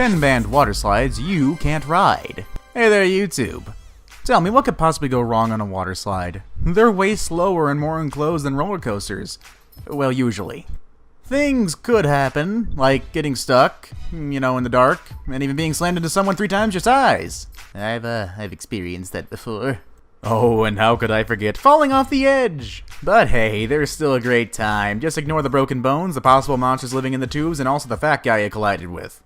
10 banned water slides you can't ride. Hey there, YouTube. Tell me, what could possibly go wrong on a water slide? They're way slower and more enclosed than roller coasters. Well, usually. Things could happen, like getting stuck, in the dark, and even being slammed into someone 3 times your size. I've experienced that before. Oh, and how could I forget falling off the edge? But hey, there's still a great time. Just ignore the broken bones, the possible monsters living in the tubes, and also the fat guy you collided with.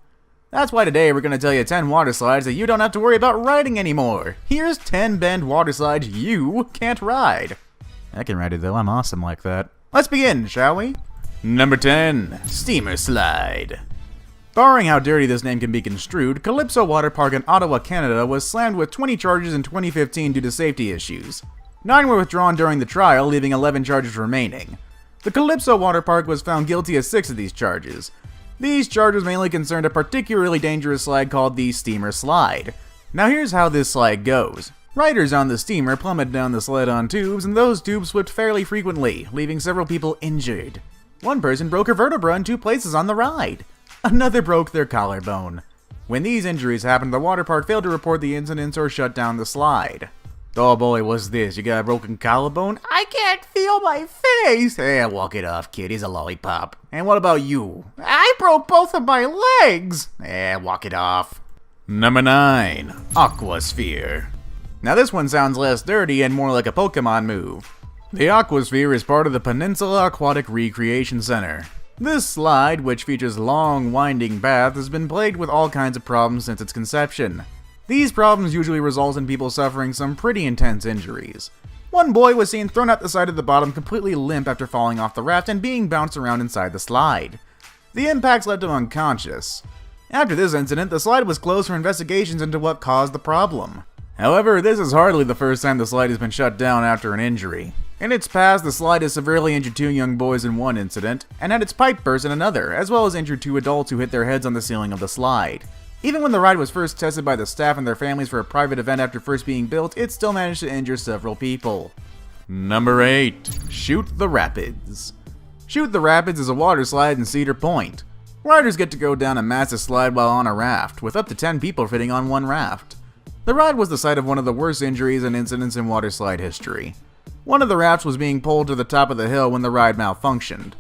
That's why today we're going to tell you 10 water slides that you don't have to worry about riding anymore. Here's 10 banned water slides you can't ride. I can ride it though, I'm awesome like that. Let's begin, shall we? Number 10. Steamer Slide. Barring how dirty this name can be construed, Calypso Water Park in Ottawa, Canada was slammed with 20 charges in 2015 due to safety issues. 9 were withdrawn during the trial, leaving 11 charges remaining. The Calypso Water Park was found guilty of 6 of these charges. These charges mainly concerned a particularly dangerous slide called the Steamer Slide. Now here's how this slide goes. Riders on the steamer plummet down the slide on tubes, and those tubes slipped fairly frequently, leaving several people injured. One person broke her vertebra in 2 places on the ride. Another broke their collarbone. When these injuries happened, the water park failed to report the incidents or shut down the slide. Oh boy, what's this? You got a broken collarbone? I can't feel my face! Walk it off, kid. He's a lollipop. And what about you? I broke both of my legs! Walk it off. Number 9. Aquasphere. Now this one sounds less dirty and more like a Pokemon move. The Aquasphere is part of the Peninsula Aquatic Recreation Center. This slide, which features long, winding paths, has been plagued with all kinds of problems since its conception. These problems usually result in people suffering some pretty intense injuries. One boy was seen thrown out the side of the bottom completely limp after falling off the raft and being bounced around inside the slide. The impacts left him unconscious. After this incident, the slide was closed for investigations into what caused the problem. However, this is hardly the first time the slide has been shut down after an injury. In its past, the slide has severely injured 2 young boys in one incident, and had its pipe burst in another, as well as injured 2 adults who hit their heads on the ceiling of the slide. Even when the ride was first tested by the staff and their families for a private event after first being built, it still managed to injure several people. Number 8. Shoot the Rapids. Shoot the Rapids is a water slide in Cedar Point. Riders get to go down a massive slide while on a raft, with up to 10 people fitting on one raft. The ride was the site of one of the worst injuries and incidents in water slide history. One of the rafts was being pulled to the top of the hill when the ride malfunctioned.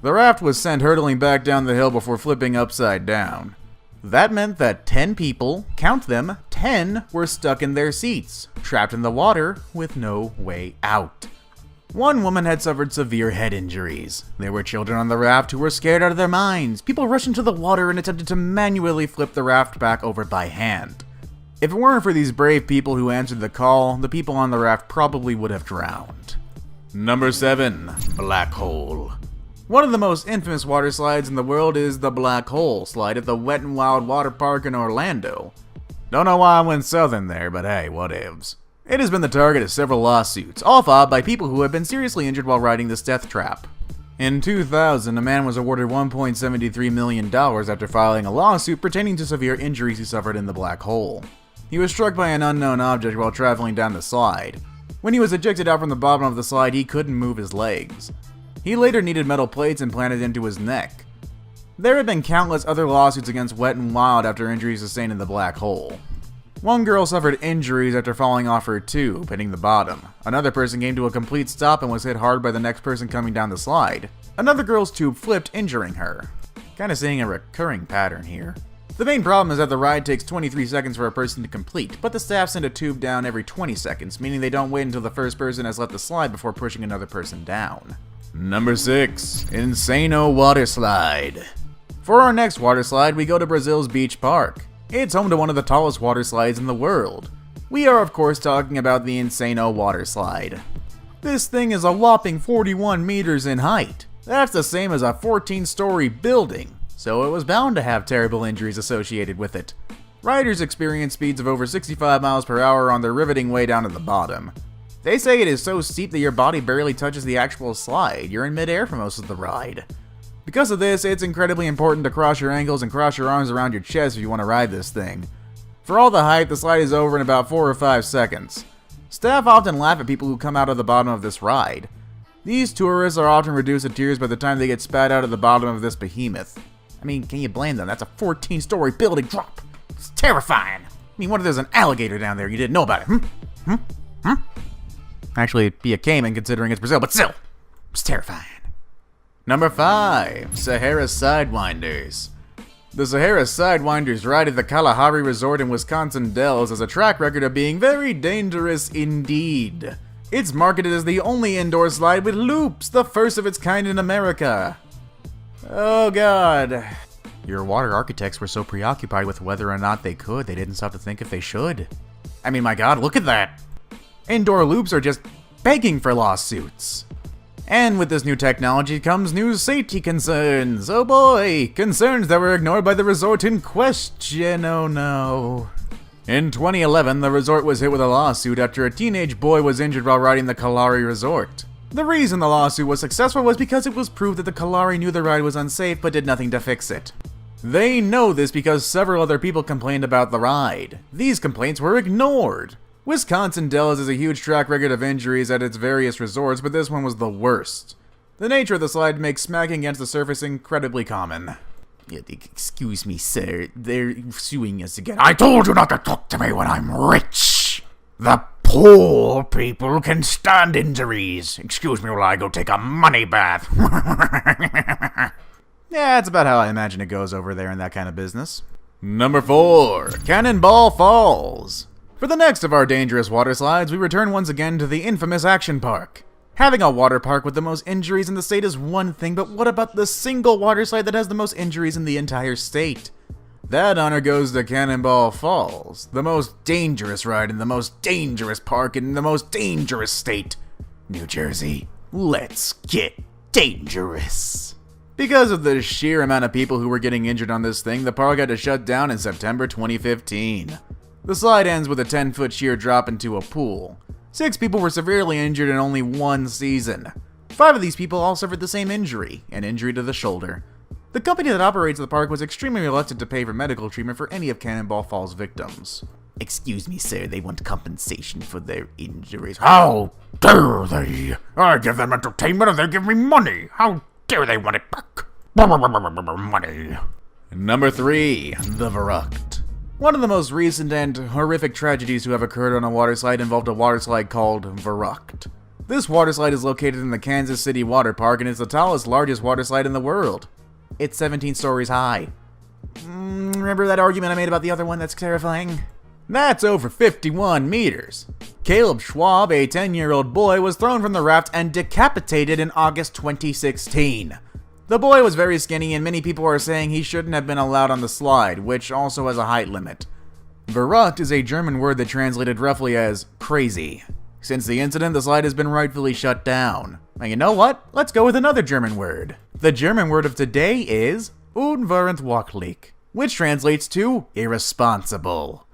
The raft was sent hurtling back down the hill before flipping upside down. That meant that 10 people, count them, 10, were stuck in their seats, trapped in the water with no way out. One woman had suffered severe head injuries. There were children on the raft who were scared out of their minds. People rushed into the water and attempted to manually flip the raft back over by hand. If it weren't for these brave people who answered the call, the people on the raft probably would have drowned. Number 7. Black Hole. One of the most infamous water slides in the world is the Black Hole slide at the Wet n Wild Water Park in Orlando. Don't know why I went southern there, but hey, whatevs. It has been the target of several lawsuits, all filed by people who have been seriously injured while riding this death trap. In 2000, a man was awarded $1.73 million after filing a lawsuit pertaining to severe injuries he suffered in the black hole. He was struck by an unknown object while traveling down the slide. When he was ejected out from the bottom of the slide, he couldn't move his legs. He later needed metal plates implanted into his neck. There have been countless other lawsuits against Wet n Wild after injuries sustained in the black hole. One girl suffered injuries after falling off her tube, hitting the bottom. Another person came to a complete stop and was hit hard by the next person coming down the slide. Another girl's tube flipped, injuring her. Kinda seeing a recurring pattern here. The main problem is that the ride takes 23 seconds for a person to complete, but the staff send a tube down every 20 seconds, meaning they don't wait until the first person has left the slide before pushing another person down. Number 6. Insano Water Slide. For our next water slide, we go to Brazil's Beach Park. It's home to one of the tallest water slides in the world. We are of course talking about the Insano Water Slide. This thing is a whopping 41 meters in height. That's the same as a 14-story building. So it was bound to have terrible injuries associated with it. Riders experience speeds of over 65 miles per hour on their riveting way down to the bottom. They say it is so steep that your body barely touches the actual slide. You're in midair for most of the ride. Because of this, it's incredibly important to cross your ankles and cross your arms around your chest if you want to ride this thing. For all the hype, the slide is over in about 4 or 5 seconds. Staff often laugh at people who come out of the bottom of this ride. These tourists are often reduced to tears by the time they get spat out of the bottom of this behemoth. I mean, can you blame them? That's a 14-story building drop. It's terrifying. I mean, what if there's an alligator down there you didn't know about it? Actually, it'd be a caiman considering it's Brazil, but still, it's terrifying. Number 5, Sahara Sidewinders. The Sahara Sidewinders ride at the Kalahari Resort in Wisconsin Dells has a track record of being very dangerous indeed. It's marketed as the only indoor slide with loops, the first of its kind in America. Oh god. Your water architects were so preoccupied with whether or not they could, they didn't stop to think if they should. I mean, my god, look at that. Indoor loops are just begging for lawsuits. And with this new technology comes new safety concerns. Oh boy, concerns that were ignored by the resort in question, oh no. In 2011, the resort was hit with a lawsuit after a teenage boy was injured while riding the Kalahari Resort. The reason the lawsuit was successful was because it was proved that the Kalahari knew the ride was unsafe but did nothing to fix it. They know this because several other people complained about the ride. These complaints were ignored. Wisconsin Dells has a huge track record of injuries at its various resorts, but this one was the worst. The nature of the slide makes smacking against the surface incredibly common. Excuse me, sir. They're suing us again. I told you not to talk to me when I'm rich! The poor people can stand injuries. Excuse me while I go take a money bath. Yeah, that's about how I imagine it goes over there in that kind of business. Number 4, Cannonball Falls. For the next of our dangerous water slides, we return once again to the infamous Action Park. Having a water park with the most injuries in the state is one thing, but what about the single water slide that has the most injuries in the entire state? That honor goes to Cannonball Falls, the most dangerous ride in the most dangerous park in the most dangerous state, New Jersey. Let's get dangerous. Because of the sheer amount of people who were getting injured on this thing, the park had to shut down in September 2015. The slide ends with a 10-foot sheer drop into a pool. 6 people were severely injured in only one season. 5 of these people all suffered the same injury, an injury to the shoulder. The company that operates the park was extremely reluctant to pay for medical treatment for any of Cannonball Falls' victims. Excuse me, sir, they want compensation for their injuries. How dare they? I give them entertainment and they give me money. How dare they want it back? Money. Number 3, the Verrucht. One of the most recent and horrific tragedies to have occurred on a water slide involved a water slide called Verrucht. This water slide is located in the Kansas City Water Park and is the tallest, largest water slide in the world. It's 17 stories high. Remember that argument I made about the other one that's terrifying? That's over 51 meters. Caleb Schwab, a 10-year-old boy, was thrown from the raft and decapitated in August 2016. The boy was very skinny and many people are saying he shouldn't have been allowed on the slide, which also has a height limit. Verrucht is a German word that translated roughly as crazy. Since the incident, the slide has been rightfully shut down. Now you know what? Let's go with another German word. The German word of today is unverantwortlich, which translates to irresponsible.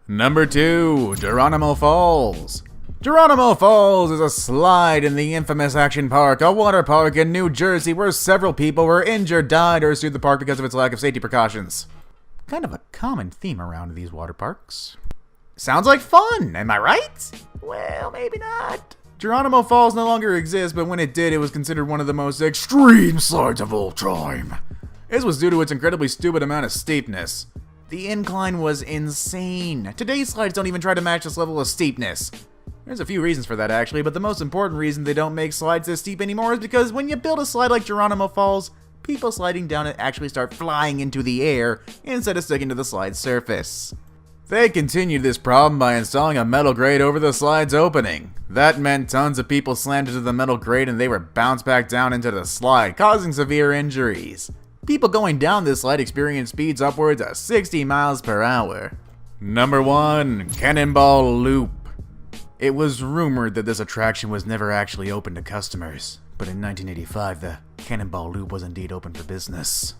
Number 2, Geronimo Falls. Geronimo Falls is a slide in the infamous Action Park, a water park in New Jersey where several people were injured, died, or sued the park because of its lack of safety precautions. Kind of a common theme around these water parks. Sounds like fun, am I right? Well, maybe not. Geronimo Falls no longer exists, but when it did, it was considered one of the most extreme slides of all time. This was due to its incredibly stupid amount of steepness. The incline was insane. Today's slides don't even try to match this level of steepness. There's a few reasons for that actually, but the most important reason they don't make slides this steep anymore is because when you build a slide like Geronimo Falls, people sliding down it actually start flying into the air instead of sticking to the slide's surface. They continued this problem by installing a metal grate over the slide's opening. That meant tons of people slammed into the metal grate and they were bounced back down into the slide, causing severe injuries. People going down this slide experienced speeds upwards of 60 miles per hour. Number 1, Cannonball Loop. It was rumored that this attraction was never actually open to customers, but in 1985 the Cannonball Loop was indeed open for business.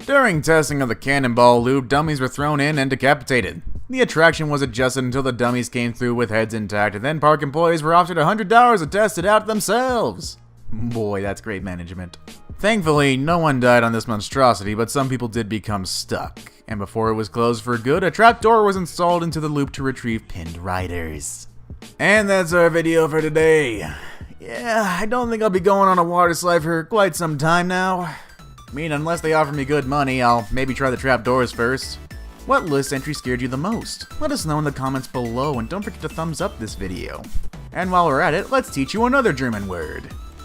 During testing of the Cannonball Loop, dummies were thrown in and decapitated. The attraction was adjusted until the dummies came through with heads intact, and then park employees were offered $100 to test it out themselves. Boy, that's great management. Thankfully, no one died on this monstrosity, but some people did become stuck. And before it was closed for good, a trapdoor was installed into the loop to retrieve pinned riders. And that's our video for today. Yeah, I don't think I'll be going on a water slide for quite some time now. I mean, unless they offer me good money, I'll maybe try the trapdoors first. What list entry scared you the most? Let us know in the comments below, and don't forget to thumbs up this video. And while we're at it, let's teach you another German word.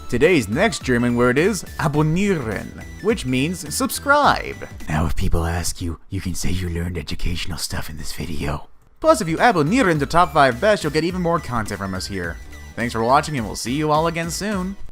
Today's next German word is abonnieren, which means subscribe. Now if people ask you, you can say you learned educational stuff in this video. Plus, if you abonnieren to Top 5 Best, you'll get even more content from us here. Thanks for watching, and we'll see you all again soon.